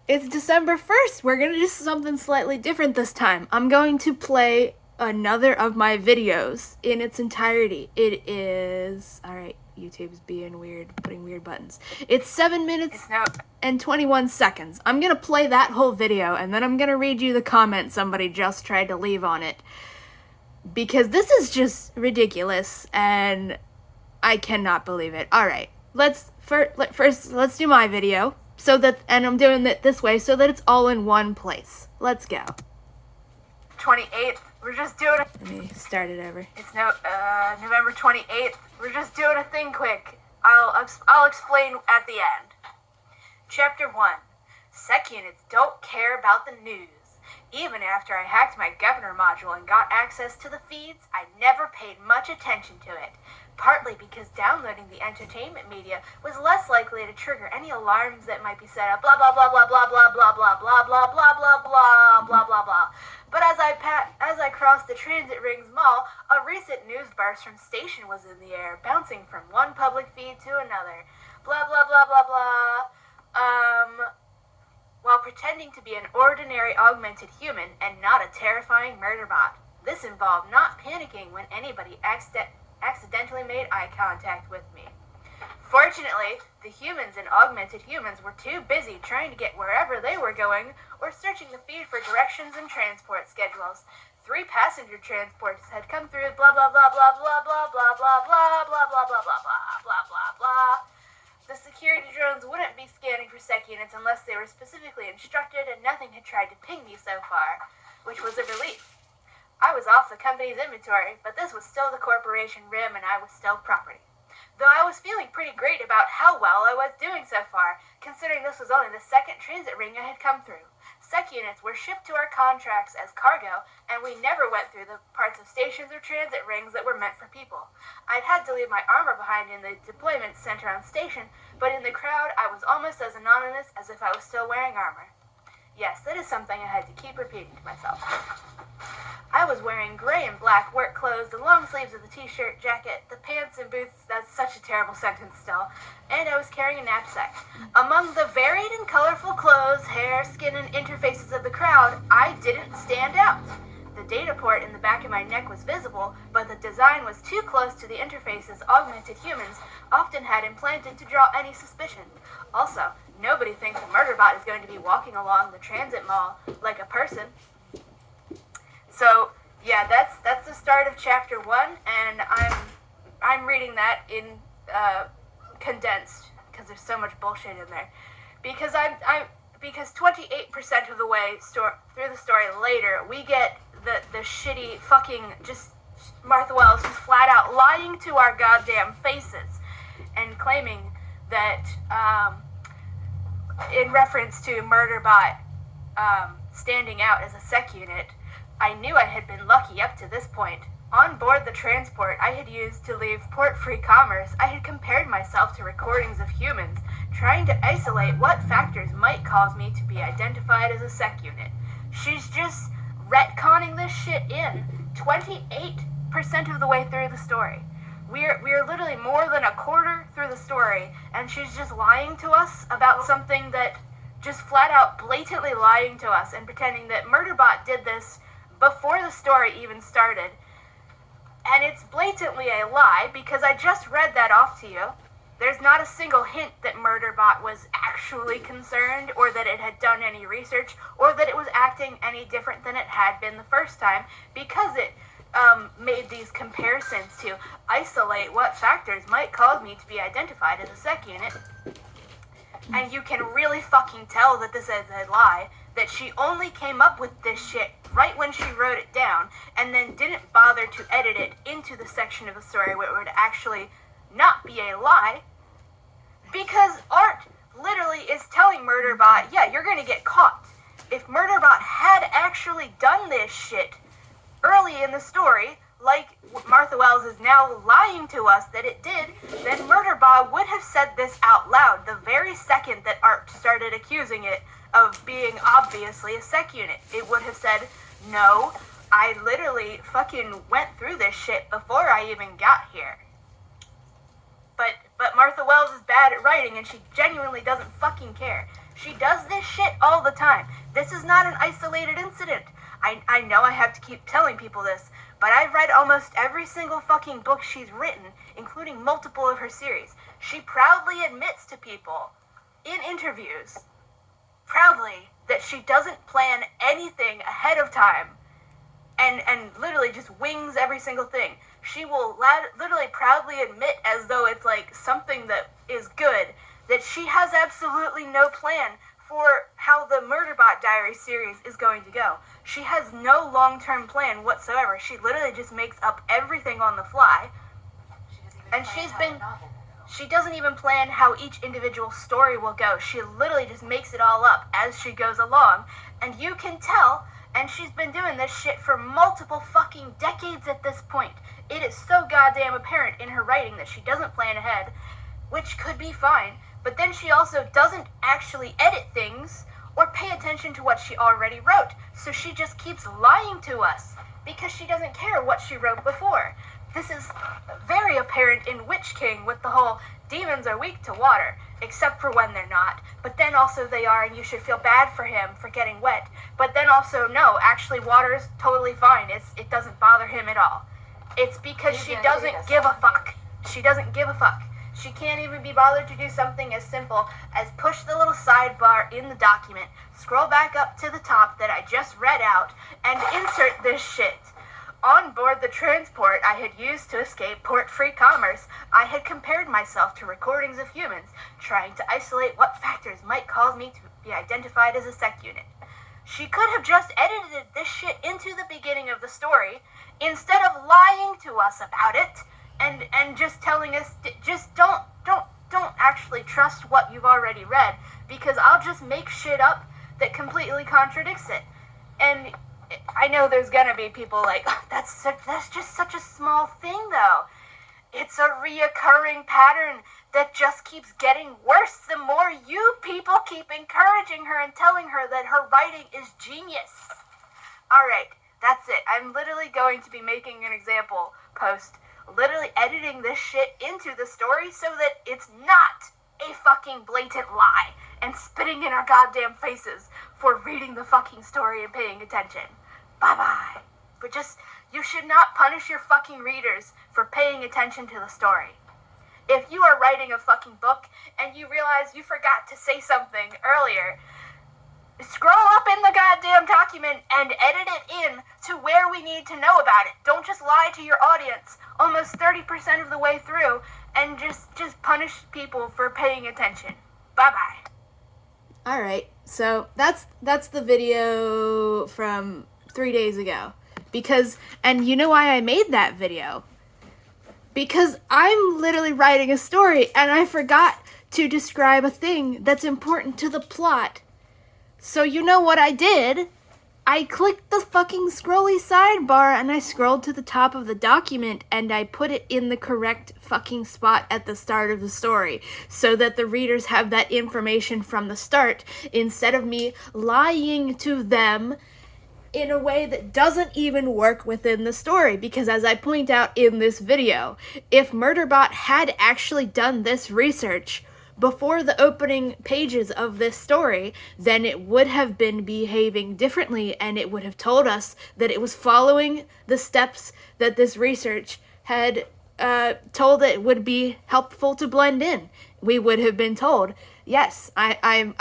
It's December 1st. We're going to do something slightly different this time. I'm going to play another of my videos in its entirety. It is... Alright, YouTube's being weird, putting weird buttons. It's 7 minutes and 21 seconds. I'm going to play that whole video, and then I'm going to read you the comment somebody just tried to leave on it. Because this is just ridiculous, and I cannot believe it. Alright, first let's do my video. And I'm doing it this way so that it's all in one place. Let's go. 28th. We're just doing it. Let me start it over. It's November 28th. We're just doing a thing quick. I'll explain at the end. Chapter 1. Sec units don't care about the news. Even after I hacked my governor module and got access to the feeds, I never paid much attention to it. Partly because downloading the entertainment media was less likely to trigger any alarms that might be set up, blah blah blah blah blah blah blah blah blah blah blah blah blah blah blah blah. But as I crossed the Transit Rings Mall, a recent news burst from Station was in the air, bouncing from one public feed to another. Blah blah blah blah blah. While pretending to be an ordinary augmented human and not a terrifying murder bot. This involved not panicking when anybody accidentally made eye contact with me. Fortunately, the humans and augmented humans were too busy trying to get wherever they were going or searching the feed for directions and transport schedules. 3 passenger transports had come through blah blah blah blah blah blah blah blah blah blah blah blah blah blah blah blah blah. The security drones wouldn't be scanning for sec units unless they were specifically instructed, and nothing had tried to ping me so far, which was a relief. I was off the company's inventory, but this was still the corporation RIM and I was still property. Though I was feeling pretty great about how well I was doing so far, considering this was only the second transit ring I had come through. Sec units were shipped to our contracts as cargo, and we never went through the parts of stations or transit rings that were meant for people. I'd had to leave my armor behind in the deployment center on station, but in the crowd I was almost as anonymous as if I was still wearing armor. Yes, that is something I had to keep repeating to myself. I was wearing gray and black work clothes, the long sleeves of the t-shirt, jacket, the pants and boots, that's such a terrible sentence still, and I was carrying a knapsack. Among the varied and colorful clothes, hair, skin, and interfaces of the crowd, I didn't stand out. The data port in the back of my neck was visible, but the design was too close to the interfaces augmented humans often had implanted to draw any suspicion. Also, nobody thinks a murder bot is going to be walking along the transit mall like a person. So, yeah, that's the start of chapter 1, and I'm reading that in condensed because there's so much bullshit in there. Because because 28% of the way through the story later, we get the shitty fucking just Martha Wells just flat out lying to our goddamn faces and claiming that in reference to Murderbot standing out as a sec unit. I knew I had been lucky up to this point. On board the transport I had used to leave Port-Free Commerce, I had compared myself to recordings of humans, trying to isolate what factors might cause me to be identified as a sec unit. She's just retconning this shit in 28% of the way through the story. We're literally more than a quarter through the story, and she's just lying to us about something that just flat out blatantly lying to us and pretending that Murderbot did this before the story even started. And it's blatantly a lie because I just read that off to you. There's not a single hint that Murderbot was actually concerned or that it had done any research or that it was acting any different than it had been the first time because it made these comparisons to isolate what factors might cause me to be identified as a sec unit. And you can really fucking tell that this is a lie, that she only came up with this shit right when she wrote it down, and then didn't bother to edit it into the section of the story where it would actually not be a lie, because Art literally is telling Murderbot, yeah, you're gonna get caught. If Murderbot had actually done this shit early in the story, like Martha Wells is now lying to us that it did, then Murderbot would have said this out loud the very second that Art started accusing it of being obviously a sec unit. It would have said, no, I literally fucking went through this shit before I even got here. But Martha Wells is bad at writing and she genuinely doesn't fucking care. She does this shit all the time. This is not an isolated incident. I know I have to keep telling people this, but I've read almost every single fucking book she's written, including multiple of her series. She proudly admits to people, in interviews, proudly, that she doesn't plan anything ahead of time and literally just wings every single thing. She will literally proudly admit, as though it's like something that is good, that she has absolutely no plan for how the Murderbot Diary series is going to go. She has no long-term plan whatsoever. She literally just makes up everything on the fly. She doesn't even plan how each individual story will go. She literally just makes it all up as she goes along. And you can tell, and she's been doing this shit for multiple fucking decades at this point. It is so goddamn apparent in her writing that she doesn't plan ahead, which could be fine, but then she also doesn't actually edit things or pay attention to what she already wrote. So she just keeps lying to us because she doesn't care what she wrote before. This is very apparent in Witch King with the whole demons are weak to water, except for when they're not. But then also they are, and you should feel bad for him for getting wet. But then also, no, actually water is totally fine. It doesn't bother him at all. It's because she doesn't give a fuck. She doesn't give a fuck. She can't even be bothered to do something as simple as push the little sidebar in the document, scroll back up to the top that I just read out, and insert this shit. On board the transport I had used to escape port-free commerce, I had compared myself to recordings of humans, trying to isolate what factors might cause me to be identified as a sect unit. She could have just edited this shit into the beginning of the story, instead of lying to us about it, and just telling us, just don't actually trust what you've already read, because I'll just make shit up that completely contradicts it. And I know there's gonna be people like, oh, that's just such a small thing, though. It's a reoccurring pattern that just keeps getting worse the more you people keep encouraging her and telling her that her writing is genius. Alright, that's it. I'm literally going to be making an example post, literally editing this shit into the story so that it's not a fucking blatant lie and spitting in our goddamn faces for reading the fucking story and paying attention. Bye-bye. But you should not punish your fucking readers for paying attention to the story. If you are writing a fucking book and you realize you forgot to say something earlier, scroll up in the goddamn document and edit it in to where we need to know about it. Don't just lie to your audience almost 30% of the way through and just punish people for paying attention. Bye-bye. Alright, so that's the video from 3 days ago. And you know why I made that video? Because I'm literally writing a story and I forgot to describe a thing that's important to the plot. So you know what I did? I clicked the fucking scrolly sidebar and I scrolled to the top of the document and I put it in the correct fucking spot at the start of the story so that the readers have that information from the start instead of me lying to them in a way that doesn't even work within the story. Because as I point out in this video, if Murderbot had actually done this research before the opening pages of this story, then it would have been behaving differently and it would have told us that it was following the steps that this research had told it would be helpful to blend in. We would have been told, yes, I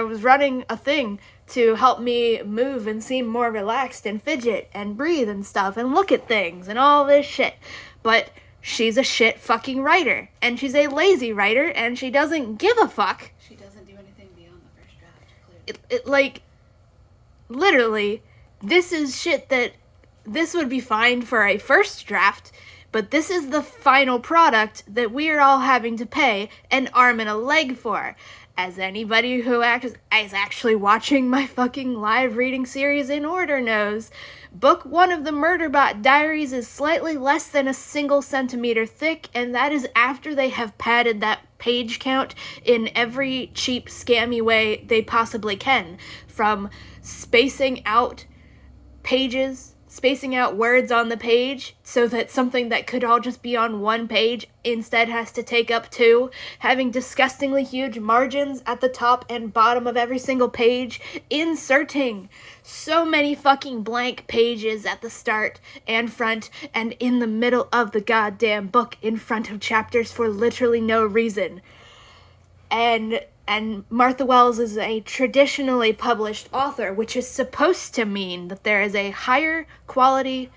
was running a thing to help me move and seem more relaxed and fidget and breathe and stuff and look at things and all this shit. But she's a shit fucking writer, and she's a lazy writer, and she doesn't give a fuck. She doesn't do anything beyond the first draft, clearly. Literally, this is shit that this would be fine for a first draft, but this is the final product that we're all having to pay an arm and a leg for. As anybody who is actually watching my fucking live reading series in order knows, Book 1 of the Murderbot Diaries is slightly less than a single centimeter thick, and that is after they have padded that page count in every cheap, scammy way they possibly can. From spacing out pages spacing out words on the page so that something that could all just be on one page instead has to take up two, having disgustingly huge margins at the top and bottom of every single page, inserting so many fucking blank pages at the start and front and in the middle of the goddamn book in front of chapters for literally no reason. And Martha Wells is a traditionally published author, which is supposed to mean that there is a higher quality,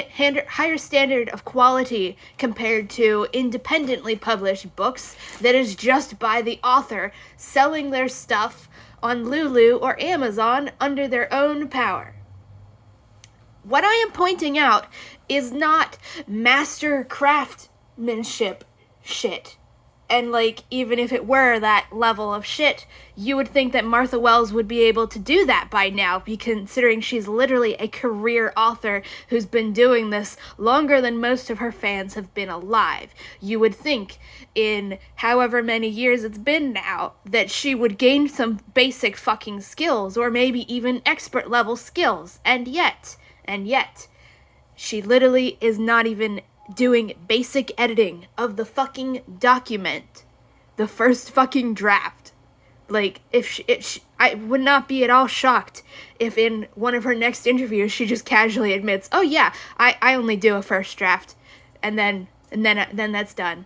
higher standard of quality compared to independently published books that is just by the author selling their stuff on Lulu or Amazon under their own power. What I am pointing out is not master craftsmanship shit. And, like, even if it were that level of shit, you would think that Martha Wells would be able to do that by now, considering she's literally a career author who's been doing this longer than most of her fans have been alive. You would think, in however many years it's been now, that she would gain some basic fucking skills, or maybe even expert level skills. And yet, she literally is not even doing basic editing of the fucking document, the first fucking draft. Like, I would not be at all shocked if in one of her next interviews she just casually admits, oh yeah, I only do a first draft, and then that's done,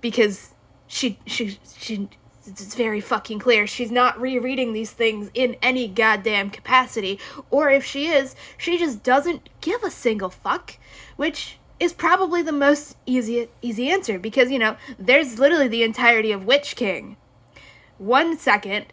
because it's very fucking clear she's not rereading these things in any goddamn capacity, or if she is, she just doesn't give a single fuck, which is probably the most easy answer, because, you know, there's literally the entirety of Witch King. 1 second,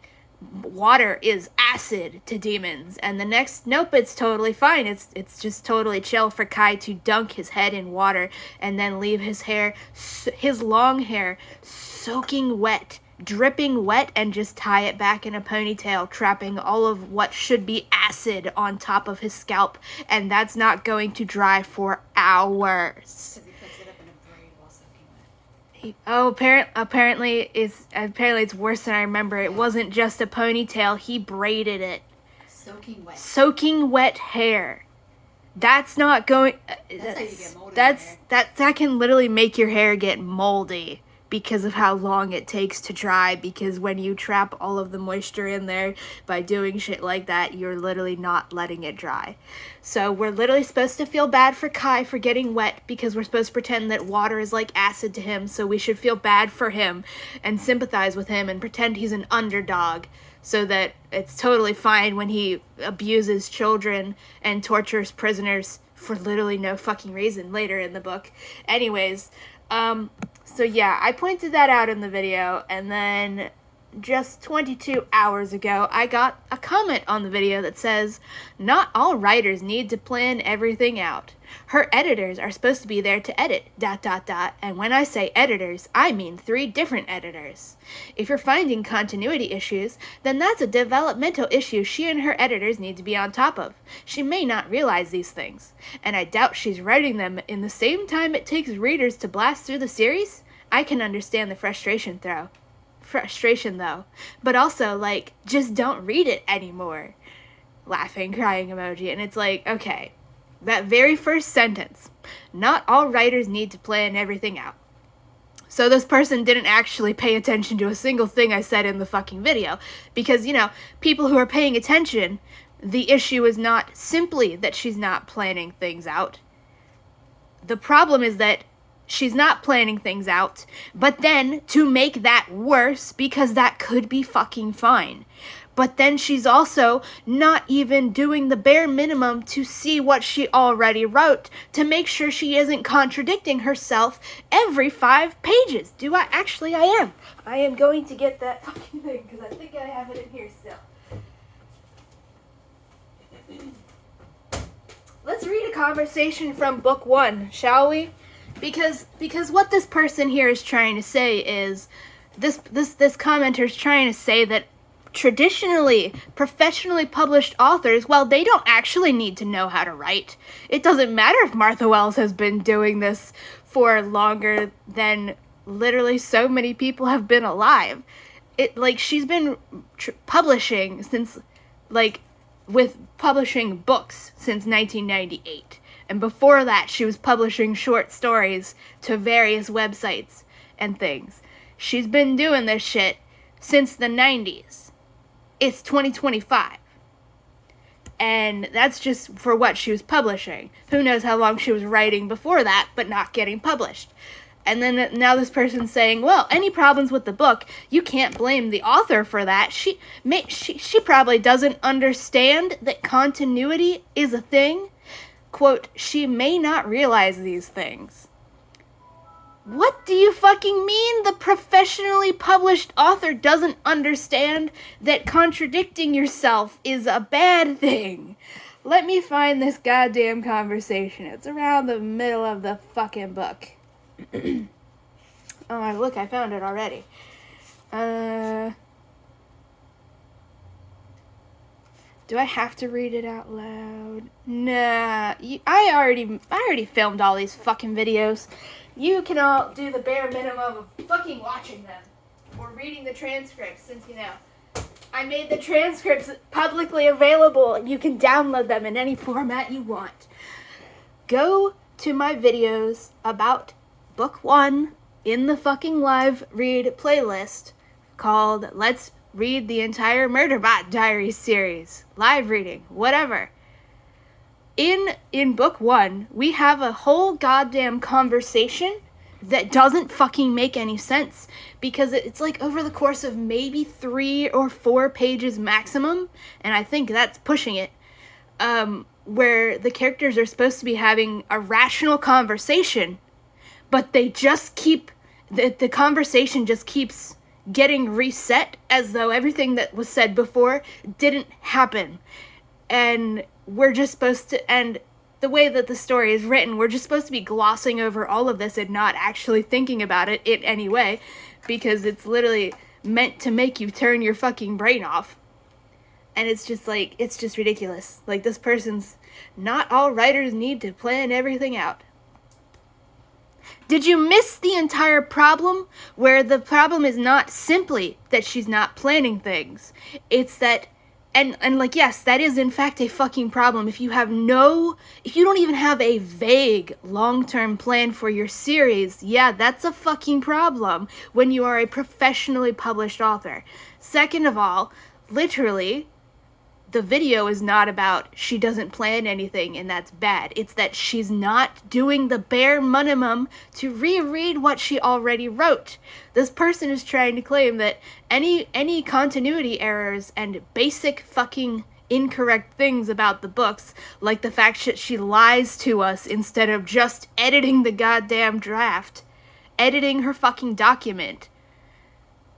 water is acid to demons, and the next, nope, it's totally fine. It's just totally chill for Kai to dunk his head in water and then leave his hair, his long hair, soaking wet, dripping wet, and just tie it back in a ponytail, trapping all of what should be acid on top of his scalp, and that's not going to dry for hours. Because he puts it up in a braid while soaking wet. Apparently it's worse than I remember. It wasn't just a ponytail, he braided it. Soaking wet hair. That's not going... That's how you get moldy that can literally make your hair get moldy, because of how long it takes to dry, because when you trap all of the moisture in there by doing shit like that, you're literally not letting it dry. So we're literally supposed to feel bad for Kai for getting wet, because we're supposed to pretend that water is like acid to him, so we should feel bad for him and sympathize with him and pretend he's an underdog, so that it's totally fine when he abuses children and tortures prisoners for literally no fucking reason later in the book. Anyways, so yeah, I pointed that out in the video, and then just 22 hours ago, I got a comment on the video that says, not all writers need to plan everything out. Her editors are supposed to be there to edit, ... And when I say editors, I mean 3 different editors. If you're finding continuity issues, then that's a developmental issue she and her editors need to be on top of. She may not realize these things, and I doubt she's writing them in the same time it takes readers to blast through the series. I can understand the frustration though, but also, like, just don't read it anymore. Laughing, crying emoji. And it's like, okay, that very first sentence, not all writers need to plan everything out. So this person didn't actually pay attention to a single thing I said in the fucking video, because, you know, people who are paying attention, the issue is not simply that she's not planning things out. The problem is that she's not planning things out, but then to make that worse, because that could be fucking fine, but then she's also not even doing the bare minimum to see what she already wrote to make sure she isn't contradicting herself every 5 pages. I am going to get that fucking thing, because I think I have it in here still. Let's read a conversation from book 1, shall we? Because what this person here is trying to say is, this commenter is trying to say that traditionally, professionally published authors, well, they don't actually need to know how to write. It doesn't matter if Martha Wells has been doing this for longer than literally so many people have been alive. She's been publishing since, with publishing books since 1998. And before that, she was publishing short stories to various websites and things. She's been doing this shit since the 90s. It's 2025. And that's just for what she was publishing. Who knows how long she was writing before that, but not getting published. And then now this person's saying, well, any problems with the book, you can't blame the author for that. She probably doesn't understand that continuity is a thing. Quote, she may not realize these things. What do you fucking mean the professionally published author doesn't understand that contradicting yourself is a bad thing? Let me find this goddamn conversation. It's around the middle of the fucking book. Oh, look, I found it already. Do I have to read it out loud? Nah, I already filmed all these fucking videos. You can all do the bare minimum of fucking watching them or reading the transcripts, since, you know, I made the transcripts publicly available and you can download them in any format you want. Go to my videos about book 1 in the fucking live read playlist called Let's Read the Entire Murderbot Diaries series. Live reading, whatever. In book 1, we have a whole goddamn conversation that doesn't fucking make any sense, because it's like over the course of maybe 3 or 4 pages maximum, and I think that's pushing it, where the characters are supposed to be having a rational conversation, but they just keep, the conversation just keeps getting reset as though everything that was said before didn't happen. And we're just supposed to, and the way that the story is written, we're just supposed to be glossing over all of this and not actually thinking about it in any way, because it's literally meant to make you turn your fucking brain off. And it's just like, it's just ridiculous. Like, this person's, not all writers need to plan everything out. Did you miss the entire problem? Where the problem is not simply that she's not planning things. It's that, and like, yes, that is in fact a fucking problem. If you don't even have a vague long-term plan for your series, yeah, that's a fucking problem when you are a professionally published author. Second of all, literally, the video is not about she doesn't plan anything and that's bad. It's that she's not doing the bare minimum to reread what she already wrote. This person is trying to claim that any continuity errors and basic fucking incorrect things about the books, like the fact that she lies to us instead of just editing the goddamn draft, editing her fucking document,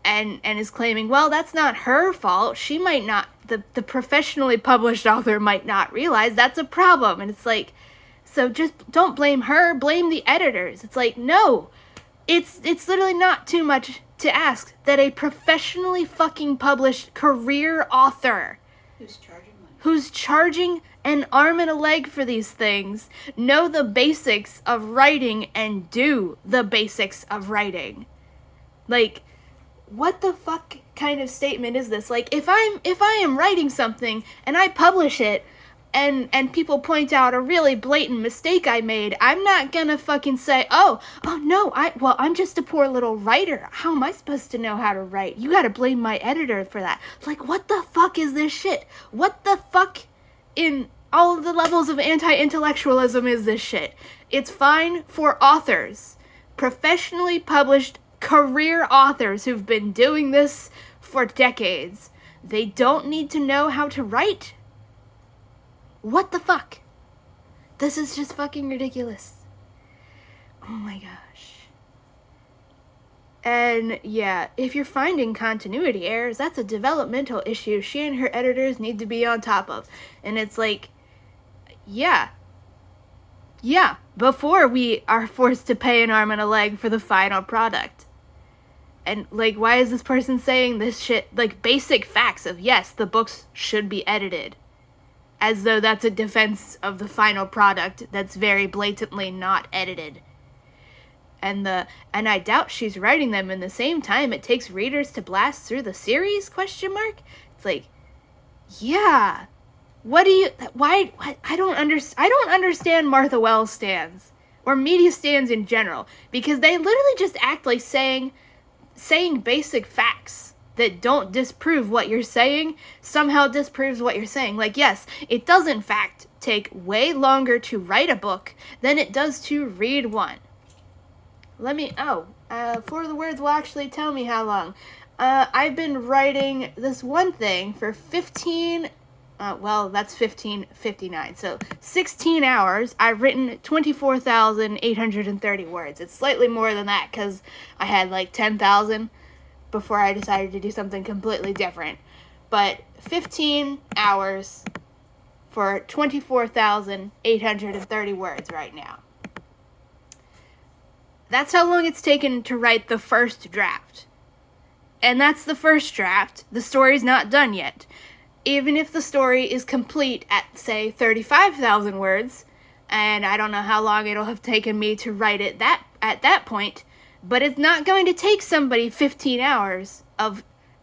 and is claiming, well, that's not her fault. She might not, the professionally published author might not realize that's a problem. And it's like, so just don't blame her, blame the editors. It's like, no, it's literally not too much to ask that a professionally fucking published career author who's charging an arm and a leg for these things know the basics of writing and do the basics of writing. Like, what the fuck kind of statement is this? Like, if I am writing something and I publish it and people point out a really blatant mistake I made, I'm not gonna fucking say, oh no, I'm just a poor little writer. How am I supposed to know how to write? You gotta blame my editor for that. Like, what the fuck is this shit? What the fuck in all of the levels of anti-intellectualism is this shit? It's fine for authors, professionally published career authors who've been doing this for decades. They don't need to know how to write. What the fuck? This is just fucking ridiculous. Oh my gosh. And yeah, if you're finding continuity errors, that's a developmental issue she and her editors need to be on top of. And it's like, yeah, before we are forced to pay an arm and a leg for the final product. And, like, why is this person saying this shit? Like, basic facts of, yes, the books should be edited. As though that's a defense of the final product that's very blatantly not edited. And I doubt she's writing them in the same time it takes readers to blast through the series, ? It's like, yeah. why I don't understand Martha Wells stands or media stands in general, because they literally just act like saying basic facts that don't disprove what you're saying somehow disproves what you're saying. Like, yes, it does in fact take way longer to write a book than it does to read one. For the words will actually tell me how long. I've been writing this one thing for 1559. So 16 hours. I've written 24,830 words. It's slightly more than that because I had like 10,000 before I decided to do something completely different. But 15 hours for 24,830 words right now. That's how long it's taken to write the first draft. And that's the first draft. The story's not done yet. Even if the story is complete at, say, 35,000 words, and I don't know how long it'll have taken me to write it at that point, but it's not going to take somebody 15 hours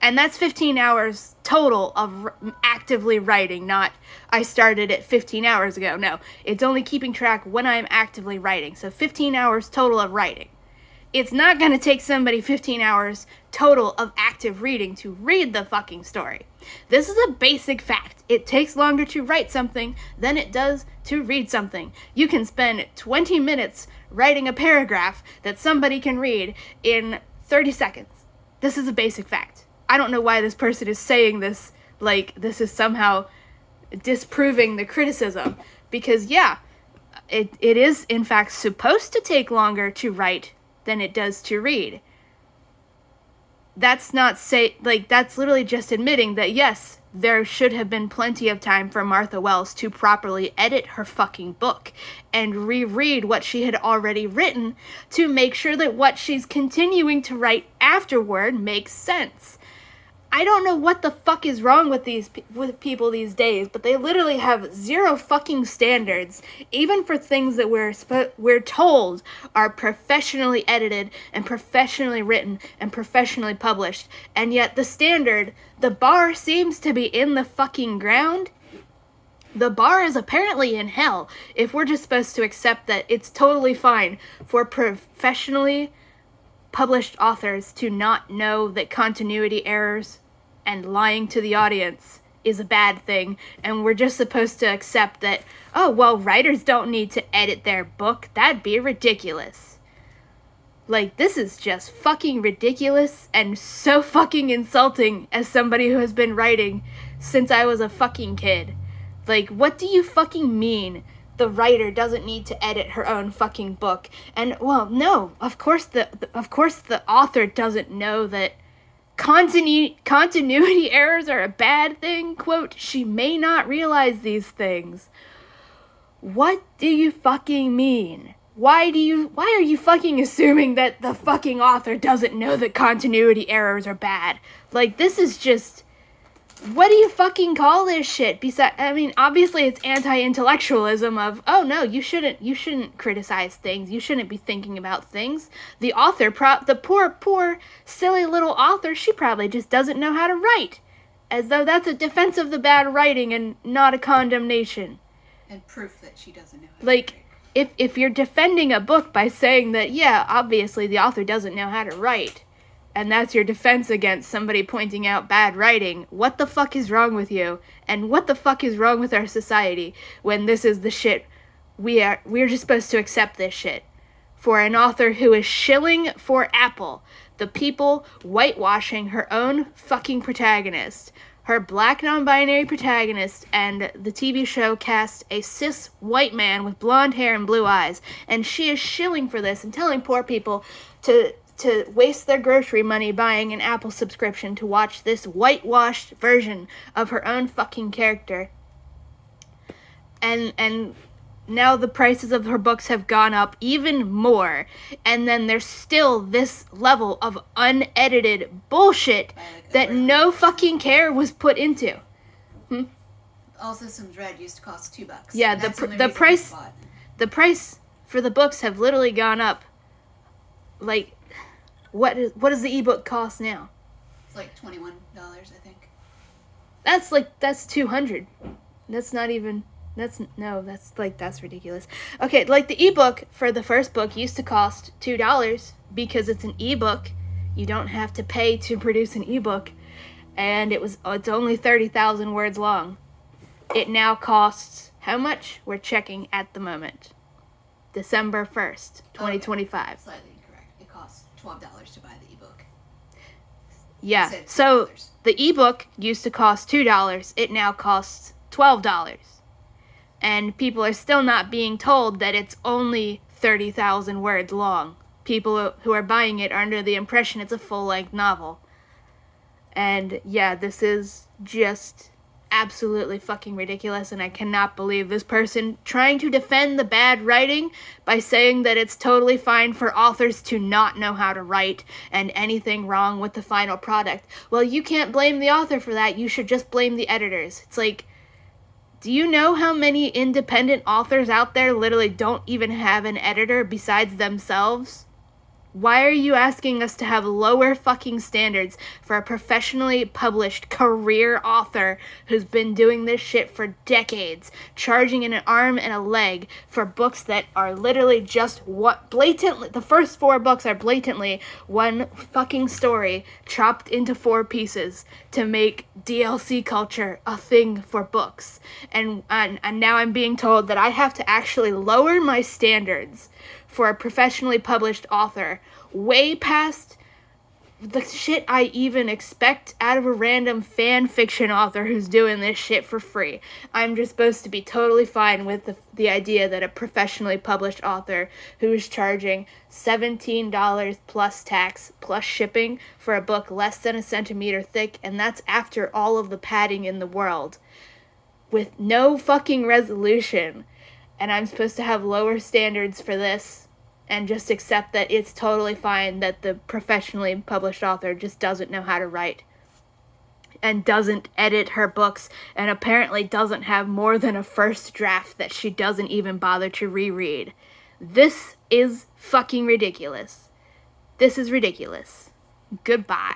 and that's 15 hours total of actively writing, not I started it 15 hours ago. No, it's only keeping track when I'm actively writing. So 15 hours total of writing. It's not going to take somebody 15 hours total of active reading to read the fucking story. This is a basic fact. It takes longer to write something than it does to read something. You can spend 20 minutes writing a paragraph that somebody can read in 30 seconds. This is a basic fact. I don't know why this person is saying this like this is somehow disproving the criticism. Because, yeah, it is, in fact, supposed to take longer to write than it does to read. That's that's literally just admitting that, yes, there should have been plenty of time for Martha Wells to properly edit her fucking book and reread what she had already written to make sure that what she's continuing to write afterward makes sense. I don't know what the fuck is wrong with with people these days, but they literally have zero fucking standards, even for things that we're told are professionally edited and professionally written and professionally published, and yet the bar seems to be in the fucking ground. The bar is apparently in hell if we're just supposed to accept that it's totally fine for professionally published authors to not know that continuity errors and lying to the audience is a bad thing, and we're just supposed to accept that, oh, well, writers don't need to edit their book. That'd be ridiculous. Like, this is just fucking ridiculous and so fucking insulting as somebody who has been writing since I was a fucking kid. Like, what do you fucking mean the writer doesn't need to edit her own fucking book? And, well, no, of course the author doesn't know that continuity errors are a bad thing. Quote, she may not realize these things. What do you fucking mean? Why are you fucking assuming that the fucking author doesn't know that continuity errors are bad? Like, this is just, what do you fucking call this shit? Besides, I mean, obviously it's anti-intellectualism of, oh no, you shouldn't criticize things. You shouldn't be thinking about things. The author, the poor, silly little author, she probably just doesn't know how to write. As though that's a defense of the bad writing and not a condemnation. And proof that she doesn't know how to write. If you're defending a book by saying that, yeah, obviously the author doesn't know how to write, and that's your defense against somebody pointing out bad writing, what the fuck is wrong with you? And what the fuck is wrong with our society when this is the shit we're just supposed to accept this shit? For an author who is shilling for Apple, the people whitewashing her own fucking protagonist, her black non-binary protagonist, and the TV show cast a cis white man with blonde hair and blue eyes, and she is shilling for this and telling poor people to waste their grocery money buying an Apple subscription to watch this whitewashed version of her own fucking character. And now the prices of her books have gone up even more. And then there's still this level of unedited bullshit that no fucking care was put into. All Systems Red used to cost $2. Yeah, the price for the books have literally gone up. Like, what does the ebook cost now? It's like $21, I think. That's $200. That's not even, that's ridiculous. Okay, like the ebook for the first book used to cost $2 because it's an ebook. You don't have to pay to produce an ebook. And it's only 30,000 words long. It now costs how much? We're checking at the moment. December 1st, 2025. Okay. Slightly incorrect. It costs $12 to buy the ebook. Yeah. Said So $2. the ebook used to cost $2. It now costs $12. And people are still not being told that it's only 30,000 words long. People who are buying it are under the impression it's a full-length novel. And yeah, this is just absolutely fucking ridiculous, and I cannot believe this person trying to defend the bad writing by saying that it's totally fine for authors to not know how to write and anything wrong with the final product. Well, you can't blame the author for that. You should just blame the editors. It's like, do you know how many independent authors out there literally don't even have an editor besides themselves? Why are you asking us to have lower fucking standards for a professionally published career author who's been doing this shit for decades, charging an arm and a leg for books that are literally just the first 4 books are blatantly one fucking story chopped into 4 pieces to make DLC culture a thing for books. And now I'm being told that I have to actually lower my standards for a professionally published author way past the shit I even expect out of a random fan fiction author who's doing this shit for free. I'm just supposed to be totally fine with the idea that a professionally published author who is charging $17 plus tax plus shipping for a book less than a centimeter thick, and that's after all of the padding in the world, with no fucking resolution, and I'm supposed to have lower standards for this and just accept that it's totally fine that the professionally published author just doesn't know how to write and doesn't edit her books and apparently doesn't have more than a first draft that she doesn't even bother to reread. This is fucking ridiculous. This is ridiculous. Goodbye.